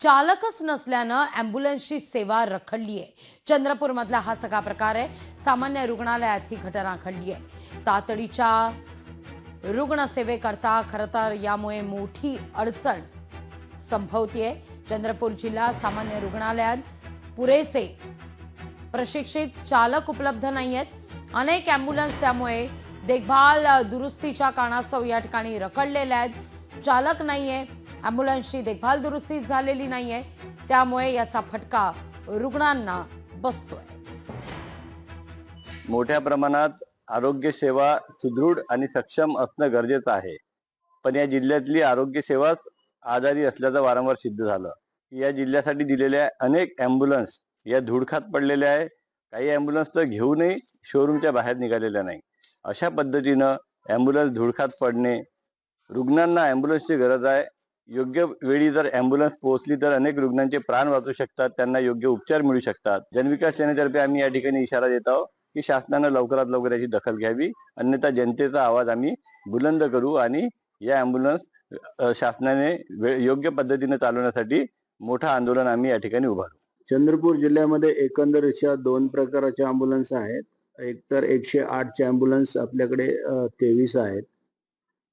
चालकच नसल्यानं ॲम्ब्युलन्सची सेवा रखडली आहे। चंद्रपूरमधला हा सगळा प्रकार आहे। सामान्य रुग्णालयात ही घटना घडली आहे। तातडीच्या रुग्णसेवेकरता खरं तर यामुळे मोठी अडचण संभवतीये। चंद्रपूर जिल्हा सामान्य रुग्णालयात पुरेसे प्रशिक्षित चालक उपलब्ध नाहीयेत। अनेक ॲम्ब्युलन्स त्यामुळे देखभाल दुरुस्तीच्या कारणास्तव या ठिकाणी रखडलेले आहेत। चालक नाहीये, ॲम्ब्युलन्सची देखभाल दुरुस्ती झालेली नाहीये, त्यामुळे याचा फटका रुग्णांना बसतोय। मोठ्या प्रमाणात आरोग्य सेवा सुदृढ आणि सक्षम असणं गरजेचं आहे। पण या जिल्ह्यातली आरोग्य सेवाच आजारी असल्याचं वारंवार सिद्ध झालं। या जिल्ह्यासाठी दिलेल्या अनेक ॲम्ब्युलन्स या धुडखात पडलेल्या आहे। काही ॲम्ब्युलन्स तर घेऊनही शोरूमच्या बाहेर निघालेल्या नाही। अशा पद्धतीनं ॲम्ब्युलन्स धुडखात पडणे, रुग्णांना ॲम्ब्युलन्सची गरज आहे। योग्य वेळी जर ॲम्ब्युलन्स पोहोचली तर अनेक रुग्णांचे प्राण वाचू शकतात, त्यांना योग्य उपचार मिळू शकतात। जनविकास सेनेतर्फे आम्ही या ठिकाणी इशारा देत आहोत की शासनानं लवकरात लवकर याची दखल घ्यावी, अन्यथा जनतेचा आवाज आम्ही बुलंद करू आणि या ॲम्ब्युलन्स शासनाने योग्य पद्धतीने चालवण्यासाठी मोठं आंदोलन आम्ही या ठिकाणी उभारू। चंद्रपूर जिल्ह्यामध्ये एकंदरीत दोन प्रकारचे ॲम्ब्युलन्स आहेत। एक तर 108 चे ॲम्ब्युलन्स आपल्याकडे 23 आहेत,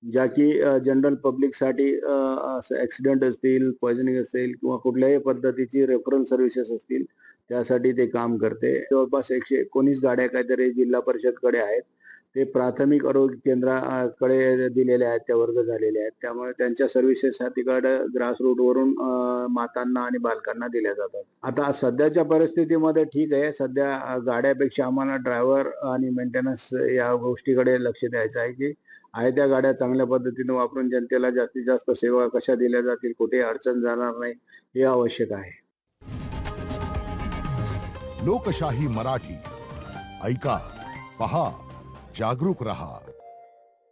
ज्या की जनरल पब्लिकसाठी असं ॲक्सिडेंट असतील, पॉयझनिंग असेल किंवा कुठल्याही पद्धतीची रेफरल सर्व्हिसेस असतील त्यासाठी ते काम करते। जवळपास 119 गाड्या काहीतरी जिल्हा परिषदकडे आहेत, ते प्राथमिक आरोग्य केंद्राकडे दिलेले आहेत, त्या वर्ग झालेले आहेत। त्यामुळे त्यांच्या सर्व्हिसेस तिकडे ग्रासरूट वरून मातांना आणि बालकांना दिल्या जातात। आता सध्याच्या परिस्थितीमध्ये ठीक आहे, सध्या गाड्यापेक्षा आम्हाला ड्रायव्हर आणि मेंटेनन्स या गोष्टीकडे लक्ष द्यायचं आहे की आहे त्या गाड्या चांगल्या पद्धतीने वापरून जनतेला जास्तीत जास्त सेवा कशा दिल्या जातील, कुठे अडचण जाणार नाही हे आवश्यक आहे। लोकशाही मराठी ऐका, पहा, जागरूक रहा।